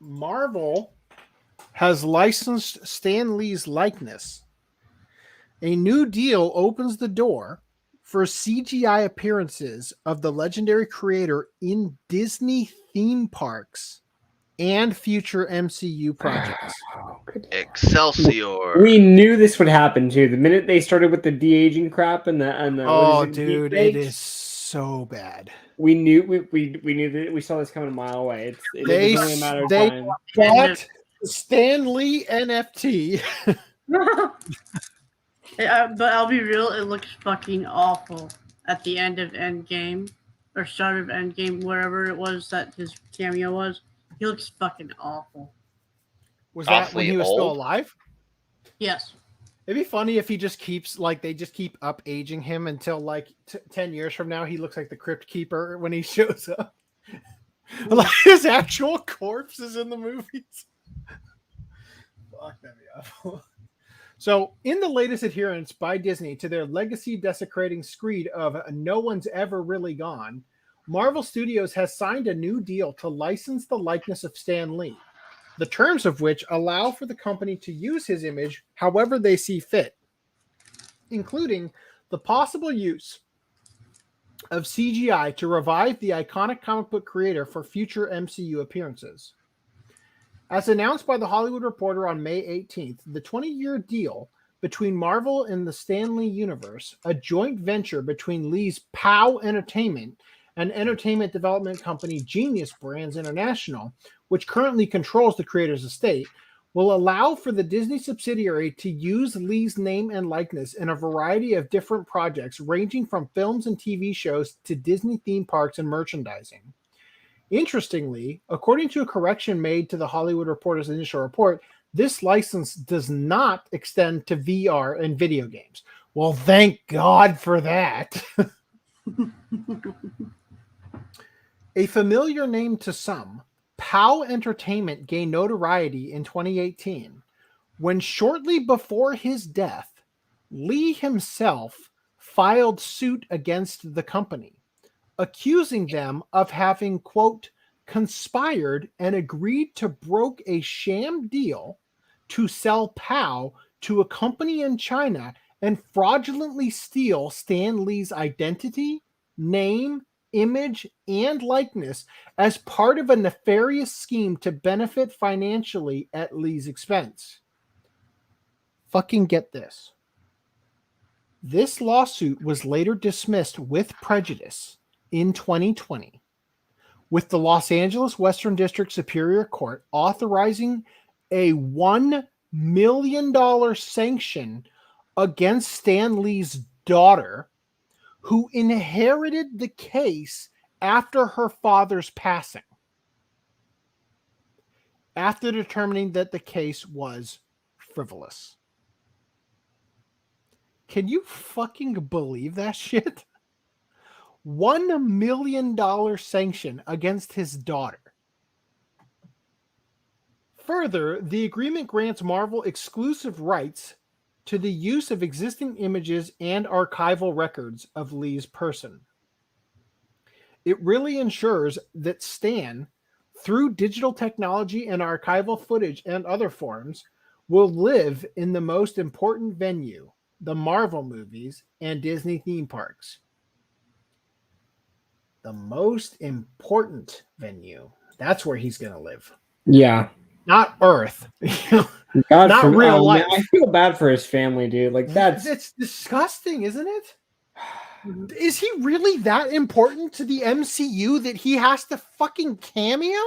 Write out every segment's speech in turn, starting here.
Marvel has licensed Stan Lee's likeness. A new deal opens the door for CGI appearances of the legendary creator in Disney theme parks and future MCU projects. Excelsior. We knew this would happen too. The minute they started with the de-aging crap and the Oh, dude, it is so bad. We knew we knew that we saw this coming a mile away. It was only a matter of time. Bought Stan Lee NFT. But I'll be real, it looks fucking awful at the end of Endgame or start of Endgame, wherever it was that his cameo was. He looks fucking awful. Was that when he was still alive? Yes. It'd be funny if he just keeps they just keep up aging him until like 10 years from now he looks like the Crypt Keeper when he shows up. Like his actual corpse is in the movies. Fuck, that'd be awful. So, in the latest adherence by Disney to their legacy desecrating screed of No One's Ever Really Gone, Marvel Studios has signed a new deal to license the likeness of Stan Lee, the terms of which allow for the company to use his image however they see fit, including the possible use of CGI to revive the iconic comic book creator for future MCU appearances. As announced by The Hollywood Reporter on May 18th, the 20-year deal between Marvel and the Stan Lee universe, a joint venture between Lee's POW Entertainment and entertainment development company Genius Brands International, which currently controls the creator's estate, will allow for the Disney subsidiary to use Lee's name and likeness in a variety of different projects, ranging from films and TV shows to Disney theme parks and merchandising. Interestingly, according to a correction made to the Hollywood Reporter's initial report, this license does not extend to VR and video games. Well, thank God for that. A familiar name to some, POW Entertainment gained notoriety in 2018 when shortly before his death, Lee himself filed suit against the company, accusing them of having, quote, conspired and agreed to broker a sham deal to sell POW to a company in China and fraudulently steal Stan Lee's identity, name, image, and likeness as part of a nefarious scheme to benefit financially at Lee's expense. Fucking get this. This lawsuit was later dismissed with prejudice in 2020, with the Los Angeles Western District Superior Court authorizing a $1 million sanction against Stan Lee's daughter, who inherited the case after her father's passing, after determining that the case was frivolous. Can you fucking believe that shit? $1 million sanction against his daughter. Further, the agreement grants Marvel exclusive rights to the use of existing images and archival records of Lee's person. It really ensures that Stan, through digital technology and archival footage and other forms, will live in the most important venue, the Marvel movies and Disney theme parks. The most important venue. That's where he's going to live. Yeah. Not Earth. God, not real life. Man, I feel bad for his family, dude. Like it's disgusting, isn't it? Is he really that important to the MCU that he has to fucking cameo?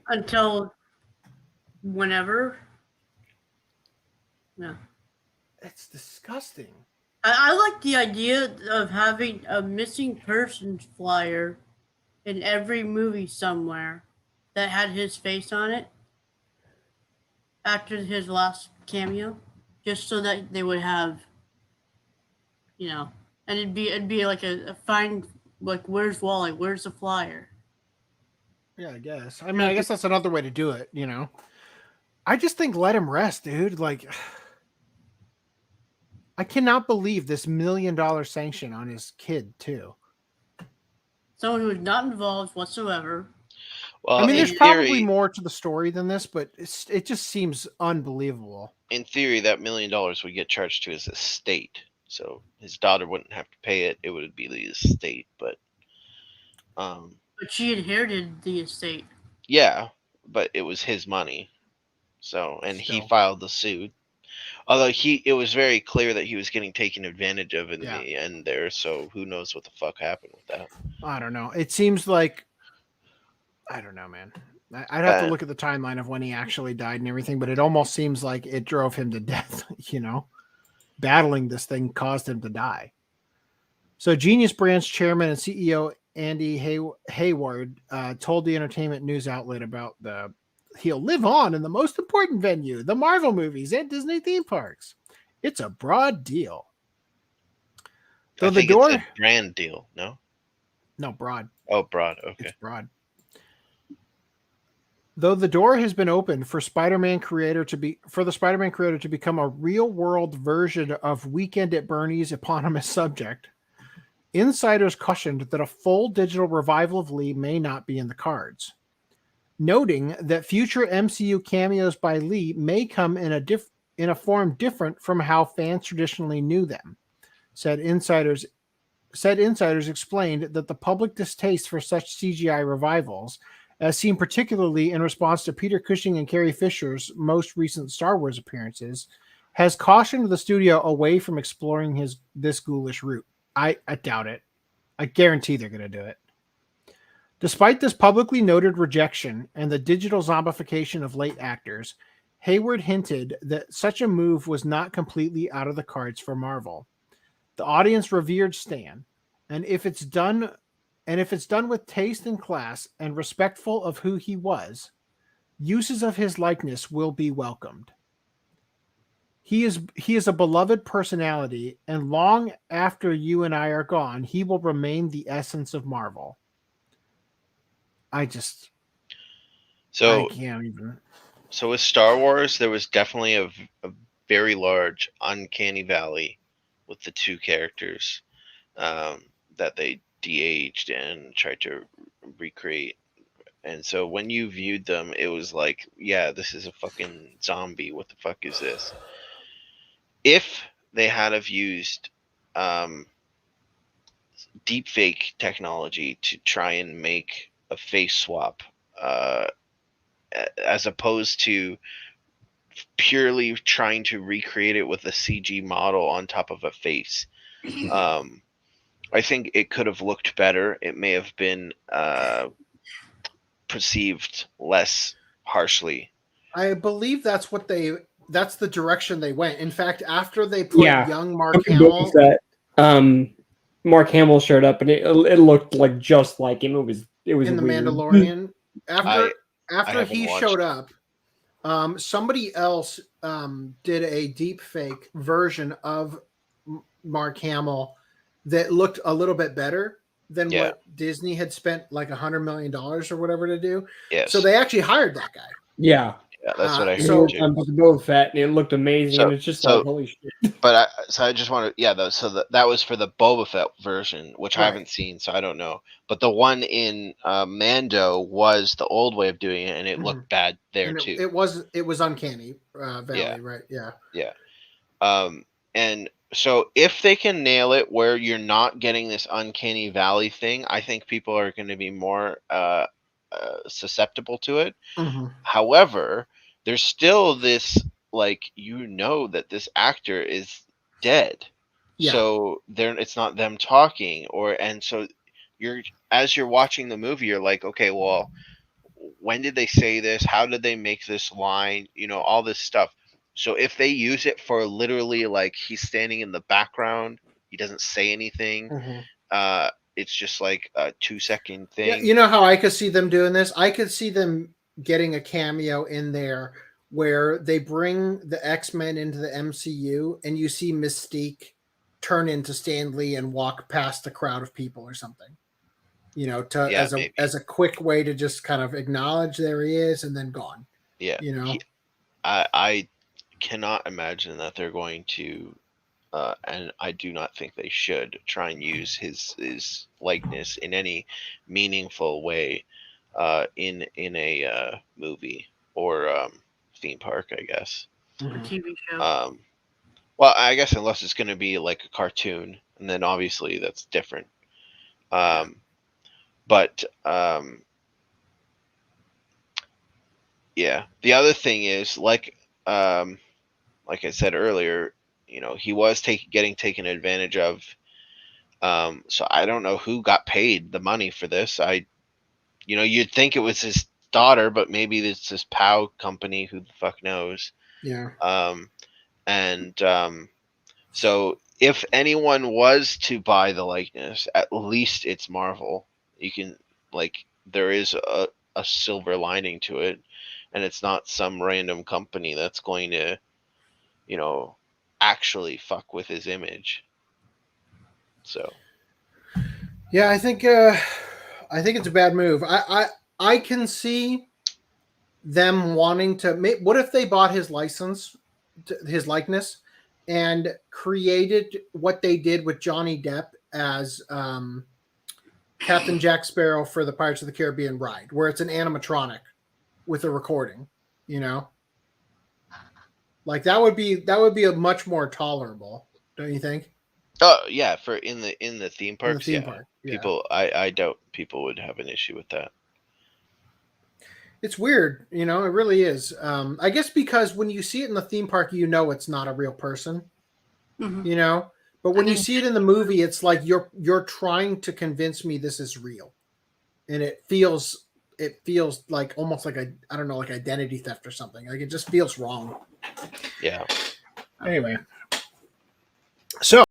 Until whenever. Yeah. It's disgusting. I like the idea of having a missing persons flyer in every movie somewhere that had his face on it after his last cameo, just so that they would have, and it'd be like a find, like, where's Wally? Where's the flyer? Yeah, I guess. I mean, I guess that's another way to do it, I just think let him rest, dude. Like, I cannot believe this $1 million sanction on his kid, too. Someone who is not involved whatsoever. Well, I mean, in there's probably theory, more to the story than this, but it just seems unbelievable. in theory, that $1 million would get charged to his estate. So his daughter wouldn't have to pay it. It would be the estate. But But she inherited the estate. yeah, but it was his money. So, and he Still. filed the suit. Although it was very clear that he was getting taken advantage of in the end there. So who knows what the fuck happened with that? I don't know. It seems like, I don't know, man. I'd have to look at the timeline of when he actually died and everything, but it almost seems like it drove him to death. You know, battling this thing caused him to die. So, Genius Brands chairman and CEO Andy Hayward told the entertainment news outlet about he'll live on in the most important venue, the Marvel movies and Disney theme parks. It's a broad deal. I think it's a brand deal, no? No, broad. Oh, broad. Okay. It's broad. Though the door has been opened for the Spider-Man creator to become a real-world version of Weekend at Bernie's eponymous subject, insiders cautioned that a full digital revival of Lee may not be in the cards, noting that future MCU cameos by Lee may come in a form different from how fans traditionally knew them. Said insiders explained that the public distaste for such CGI revivals, as seen particularly in response to Peter Cushing and Carrie Fisher's most recent Star Wars appearances, has cautioned the studio away from exploring this ghoulish route. I doubt it. I guarantee they're going to do it. Despite this publicly noted rejection and the digital zombification of late actors, Hayward hinted that such a move was not completely out of the cards for Marvel. The audience revered Stan, and if it's done with taste and class and respectful of who he was, uses of his likeness will be welcomed. He is a beloved personality, and long after you and I are gone, he will remain the essence of Marvel. I can't even. So with Star Wars, there was definitely a very large uncanny valley with the two characters that they de-aged and tried to recreate. And so when you viewed them, it was like, yeah, this is a fucking zombie. What the fuck is this? If they had have used deepfake technology to try and make a face swap, as opposed to purely trying to recreate it with a CG model on top of a face, I think it could have looked better. It may have been perceived less harshly. I believe that's the direction they went. In fact, after they put young Mark Hamill, Mark Hamill showed up and it looked like just like him. It was in the weird. Mandalorian. After he watched. showed up, somebody else did a deep fake version of Mark Hamill that looked a little bit better than what Disney had spent like $100 million or whatever to do. Yes. So they actually hired that guy. Yeah. Yeah, that's what I heard. So too. Boba Fett, and it looked amazing. And it's just like, holy shit. But I just want to, that was for the Boba Fett version, which I haven't seen, so I don't know. But the one in Mando was the old way of doing it, and it looked bad there too. It was uncanny valley, right? Yeah. Yeah. And so if they can nail it where you're not getting this uncanny valley thing, I think people are going to be more susceptible to it. Mm-hmm. However, there's still this, like, that this actor is dead. Yeah. So it's not them talking, and so as you're watching the movie, you're like, okay, well, when did they say this? How did they make this line? All this stuff. So if they use it for literally like he's standing in the background, he doesn't say anything. Mm-hmm. It's just like a 2-second thing. Yeah, you know how I could see them doing this? I could see them getting a cameo in there where they bring the X-Men into the MCU and you see Mystique turn into Stan Lee and walk past a crowd of people or something. As a quick way to just kind of acknowledge there he is and then gone. Yeah. I cannot imagine that they're going to and I do not think they should try and use his likeness in any meaningful way. in a movie or theme park, I guess. A TV show. Well, I guess unless it's going to be like a cartoon, and then obviously that's different. But yeah, the other thing is like I said earlier, you know, he was getting taken advantage of. So I don't know who got paid the money for this. You know, you'd think it was his daughter, but maybe it's this POW company. Who the fuck knows? Yeah. So if anyone was to buy the likeness, at least it's Marvel. You can, like, there is a silver lining to it, and it's not some random company that's going to, you know, actually fuck with his image. So yeah, I think it's a bad move. I can see them wanting to make. What if they bought his license, his likeness, and created what they did with Johnny Depp as Captain Jack Sparrow for the Pirates of the Caribbean ride, where it's an animatronic with a recording, you know? Like that would be a much more tolerable, don't you think? oh yeah, for in the theme parks, theme yeah. park, yeah. People, I doubt people would have an issue with that. It's weird, you know, it really is. I guess because when you see it in the theme park, you know it's not a real person, you know? But when you see it in the movie, it's like you're trying to convince me this is real. And it feels like almost like I don't know, like identity theft or something. Like it just feels wrong. Yeah. Anyway. So